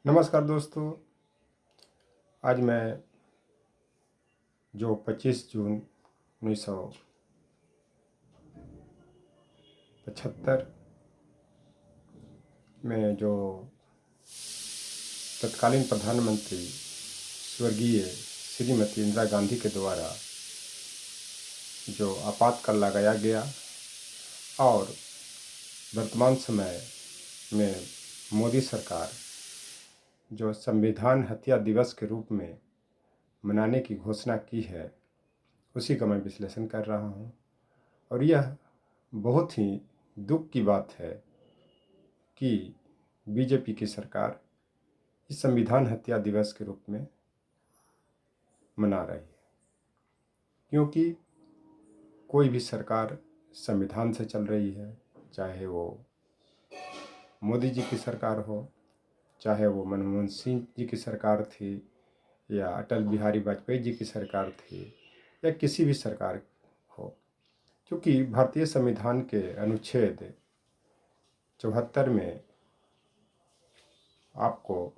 नमस्कार दोस्तों। आज मैं जो 25 जून 1975 में जो तत्कालीन प्रधानमंत्री स्वर्गीय श्रीमती इंदिरा गांधी के द्वारा जो आपातकाल लगाया गया और वर्तमान समय में मोदी सरकार जो संविधान हत्या दिवस के रूप में मनाने की घोषणा की है, उसी का मैं विश्लेषण कर रहा हूँ। और यह बहुत ही दुख की बात है कि बीजेपी की सरकार इस संविधान हत्या दिवस के रूप में मना रही है, क्योंकि कोई भी सरकार संविधान से चल रही है, चाहे वो मोदी जी की सरकार हो, चाहे वो मनमोहन सिंह जी की सरकार थी, या अटल बिहारी वाजपेयी जी की सरकार थी, या किसी भी सरकार हो। क्योंकि भारतीय संविधान के अनुच्छेद 74 में आपको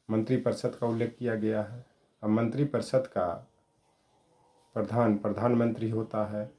मंत्रिपरिषद का उल्लेख किया गया है। अब मंत्रिपरिषद का प्रधानमंत्री होता है।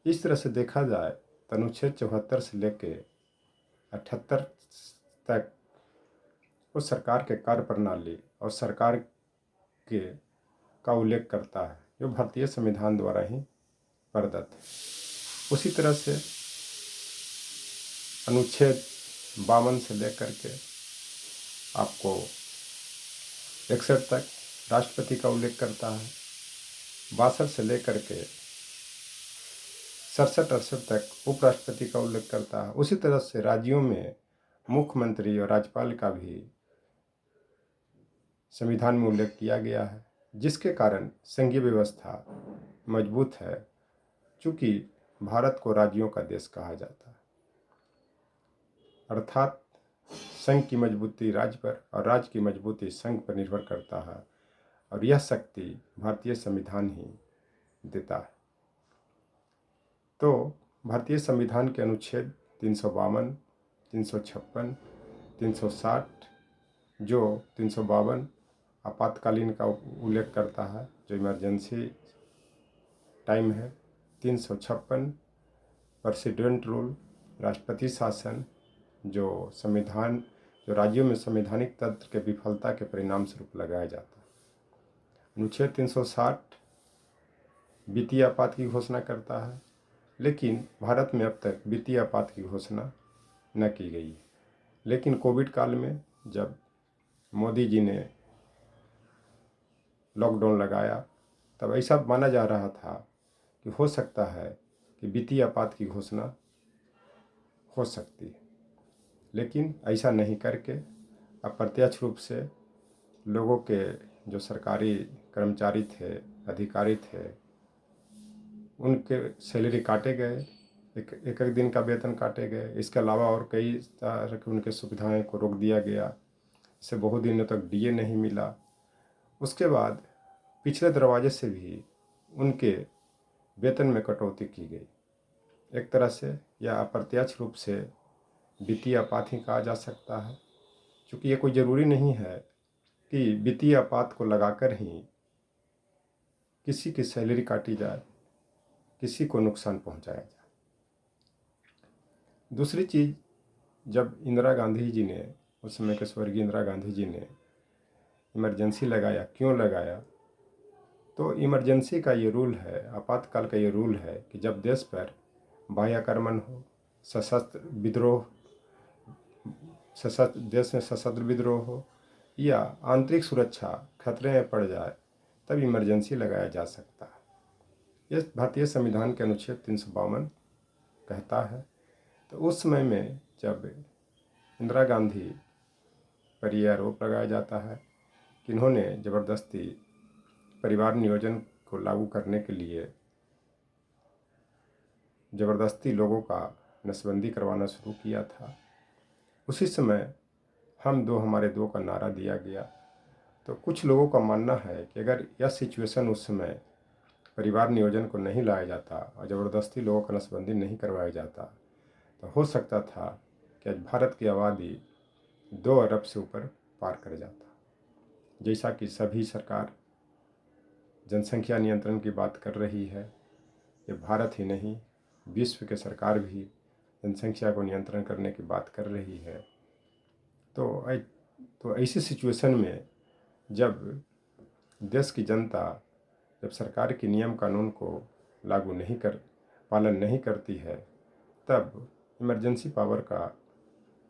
इस तरह से देखा जाए तो अनुच्छेद 74 से लेके 78 तक वो सरकार के कार्य प्रणाली और सरकार के का उल्लेख करता है, जो भारतीय संविधान द्वारा ही प्रदत्त है। उसी तरह से अनुच्छेद 52 से लेकर के आपको 61 तक राष्ट्रपति का उल्लेख करता है। 62 से लेकर के 67-68 तक उपराष्ट्रपति का उल्लेख करता है। उसी तरह से राज्यों में मुख्यमंत्री और राज्यपाल का भी संविधान में उल्लेख किया गया है, जिसके कारण संघीय व्यवस्था मजबूत है। चूँकि भारत को राज्यों का देश कहा जाता है, अर्थात संघ की मजबूती राज्य पर और राज्य की मजबूती संघ पर निर्भर करता है, और यह शक्ति भारतीय संविधान ही देता है। तो भारतीय संविधान के अनुच्छेद 352, 356, 360, जो 352 आपातकालीन का उल्लेख करता है, जो इमरजेंसी टाइम है। 356 प्रेसिडेंट रूल, राष्ट्रपति शासन, जो राज्यों में संवैधानिक तंत्र के विफलता के परिणाम स्वरूप लगाया जाता है। अनुच्छेद 360 वित्तीय आपात की घोषणा करता है, लेकिन भारत में अब तक वित्तीय आपात की घोषणा न की गई है। लेकिन कोविड काल में जब मोदी जी ने लॉकडाउन लगाया, तब ऐसा माना जा रहा था कि हो सकता है कि वित्तीय आपात की घोषणा हो सकती है, लेकिन ऐसा नहीं करके अप्रत्यक्ष रूप से लोगों के जो सरकारी कर्मचारी थे, अधिकारी थे, उनके सैलरी काटे गए, एक एक दिन का वेतन काटे गए। इसके अलावा और कई तरह की उनके सुविधाएं को रोक दिया गया। इससे बहुत दिनों तक डीए नहीं मिला। उसके बाद पिछले दरवाजे से भी उनके वेतन में कटौती की गई। एक तरह से यह अप्रत्यक्ष रूप से वित्तीय आपात ही कहा जा सकता है, क्योंकि ये कोई ज़रूरी नहीं है कि वित्तीय आपात को लगाकर ही किसी की सैलरी काटी जाए, किसी को नुकसान पहुंचाया जाए। दूसरी चीज़, जब इंदिरा गांधी जी ने, उस समय के स्वर्गीय इंदिरा गांधी जी ने इमरजेंसी लगाया, क्यों लगाया? तो इमरजेंसी का ये रूल है, आपातकाल का ये रूल है कि जब देश पर बाह्य आक्रमण हो, सशस्त्र विद्रोह, देश में सशस्त्र विद्रोह हो, या आंतरिक सुरक्षा खतरे में पड़ जाए, तब इमरजेंसी लगाया जा सकता है। यह भारतीय संविधान के अनुच्छेद 352 कहता है। तो उस समय में जब इंदिरा गांधी पर यह आरोप लगाया जाता है कि इन्होंने ज़बरदस्ती परिवार नियोजन को लागू करने के लिए ज़बरदस्ती लोगों का नसबंदी करवाना शुरू किया था, उसी समय हम दो हमारे दो का नारा दिया गया। तो कुछ लोगों का मानना है कि अगर यह सिचुएशन उस समय परिवार नियोजन को नहीं लाया जाता और ज़बरदस्ती लोगों का नसबंदी नहीं करवाया जाता, तो हो सकता था कि आज भारत की आबादी 2 अरब से ऊपर पार कर जाता। जैसा कि सभी सरकार जनसंख्या नियंत्रण की बात कर रही है, ये भारत ही नहीं विश्व के सरकार भी जनसंख्या को नियंत्रण करने की बात कर रही है। तो ऐसी सिचुएशन में जब देश की जनता जब सरकार के नियम कानून को लागू नहीं कर पालन नहीं करती है, तब इमरजेंसी पावर का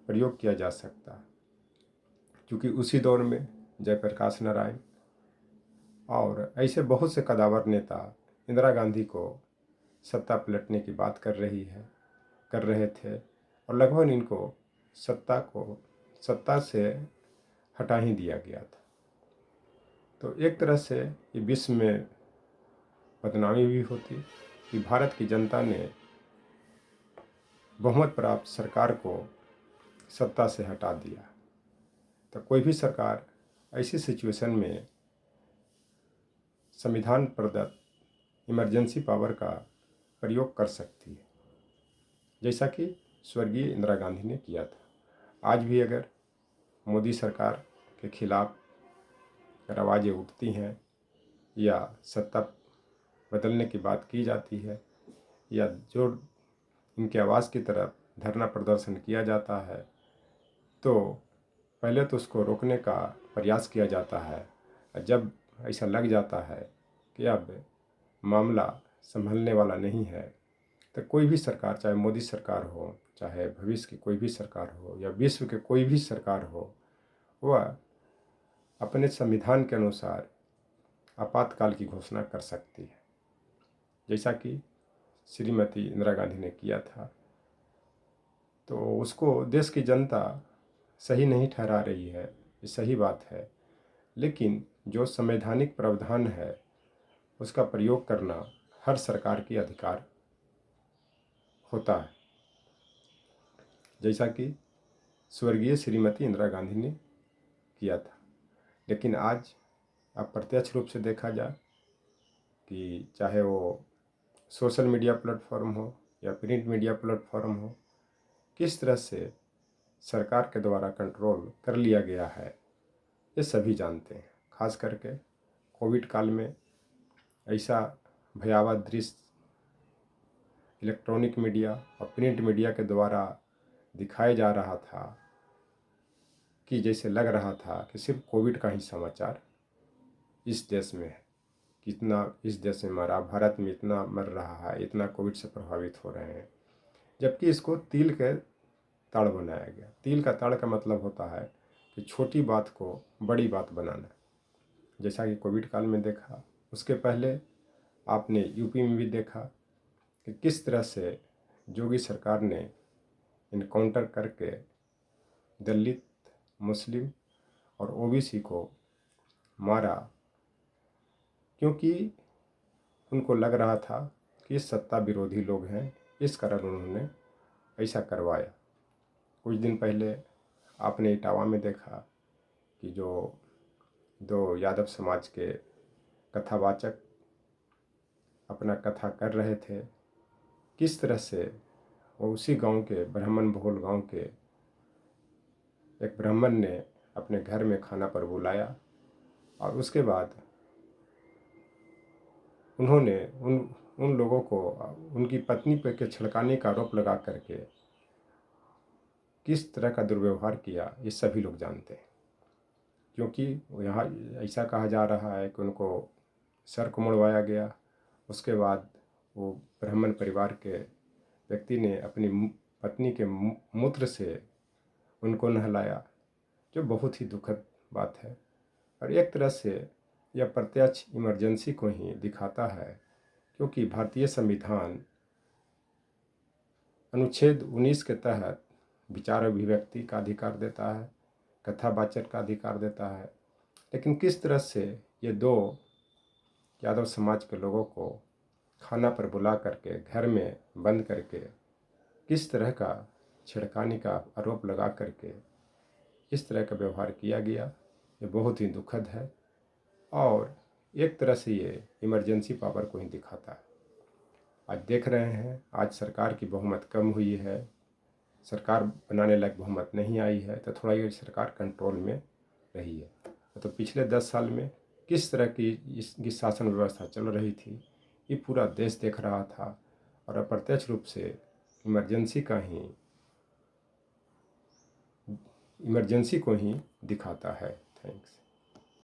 प्रयोग किया जा सकता। क्योंकि उसी दौर में जयप्रकाश नारायण और ऐसे बहुत से कदावर नेता इंदिरा गांधी को सत्ता पलटने की बात कर रहे थे और लगभग इनको सत्ता से हटा ही दिया गया था। तो एक तरह से ये विश्व में बदनामी भी होती कि भारत की जनता ने बहुमत प्राप्त सरकार को सत्ता से हटा दिया। तो कोई भी सरकार ऐसी सिचुएशन में संविधान प्रदत्त इमरजेंसी पावर का प्रयोग कर सकती है, जैसा कि स्वर्गीय इंदिरा गांधी ने किया था। आज भी अगर मोदी सरकार के खिलाफ अगर आवाज़ें उठती हैं या सत्ता बदलने की बात की जाती है या जो इनकी आवाज़ की तरफ धरना प्रदर्शन किया जाता है, तो पहले तो उसको रोकने का प्रयास किया जाता है। जब ऐसा लग जाता है कि अब मामला संभलने वाला नहीं है, तो कोई भी सरकार, चाहे मोदी सरकार हो, चाहे भविष्य की कोई भी सरकार हो या विश्व के कोई भी सरकार हो, वह अपने संविधान के अनुसार आपातकाल की घोषणा कर सकती है, जैसा कि श्रीमती इंदिरा गांधी ने किया था। तो उसको देश की जनता सही नहीं ठहरा रही है, ये सही बात है, लेकिन जो संवैधानिक प्रावधान है उसका प्रयोग करना हर सरकार की अधिकार होता है, जैसा कि स्वर्गीय श्रीमती इंदिरा गांधी ने किया था। लेकिन आज अब प्रत्यक्ष रूप से देखा जाए कि चाहे वो सोशल मीडिया प्लेटफॉर्म हो या प्रिंट मीडिया प्लेटफॉर्म हो, किस तरह से सरकार के द्वारा कंट्रोल कर लिया गया है, ये सभी जानते हैं। खास करके कोविड काल में ऐसा भयावह दृश्य इलेक्ट्रॉनिक मीडिया और प्रिंट मीडिया के द्वारा दिखाया जा रहा था कि जैसे लग रहा था कि सिर्फ कोविड का ही समाचार इस देश में है, कितना इस देश में मरा, भारत में इतना मर रहा है, इतना कोविड से प्रभावित हो रहे हैं, जबकि इसको तिल के ताड़ बनाया गया। तिल का ताड़ का मतलब होता है कि छोटी बात को बड़ी बात बनाना, जैसा कि कोविड काल में देखा। उसके पहले आपने यूपी में भी देखा कि किस तरह से योगी सरकार ने इनकाउंटर करके दलित, मुस्लिम और ओबीसी को मारा, क्योंकि उनको लग रहा था कि सत्ता विरोधी लोग हैं, इस कारण उन्होंने ऐसा करवाया। कुछ दिन पहले आपने इटावा में देखा कि जो 2 यादव समाज के कथावाचक अपना कथा कर रहे थे, किस तरह से वो उसी गांव के ब्राह्मण बहुल गांव के एक ब्राह्मण ने अपने घर में खाना पर बुलाया और उसके बाद उन्होंने उन लोगों को उनकी पत्नी पर के छिड़काने का आरोप लगा करके किस तरह का दुर्व्यवहार किया, ये सभी लोग जानते हैं। क्योंकि यहाँ ऐसा कहा जा रहा है कि उनको सर को मुड़वाया गया, उसके बाद वो ब्राह्मण परिवार के व्यक्ति ने अपनी पत्नी के मूत्र से उनको नहलाया, जो बहुत ही दुखद बात है। और एक तरह से यह प्रत्यक्ष इमरजेंसी को ही दिखाता है, क्योंकि भारतीय संविधान अनुच्छेद 19 के तहत विचार अभिव्यक्ति का अधिकार देता है, कथावाचक का अधिकार देता है, लेकिन किस तरह से ये 2 यादव समाज के लोगों को खाना पर बुला करके घर में बंद करके किस तरह का छिड़काने का आरोप लगा करके इस तरह का व्यवहार किया गया, ये बहुत ही दुखद है। और एक तरह से ये इमरजेंसी पावर को ही दिखाता है। आज देख रहे हैं, आज सरकार की बहुमत कम हुई है, सरकार बनाने लायक बहुमत नहीं आई है, तो थोड़ा ये सरकार कंट्रोल में रही है। तो पिछले 10 साल में किस तरह की इसकी शासन व्यवस्था चल रही थी, ये पूरा देश देख रहा था, और अप्रत्यक्ष रूप से इमरजेंसी को ही दिखाता है। थैंक्स।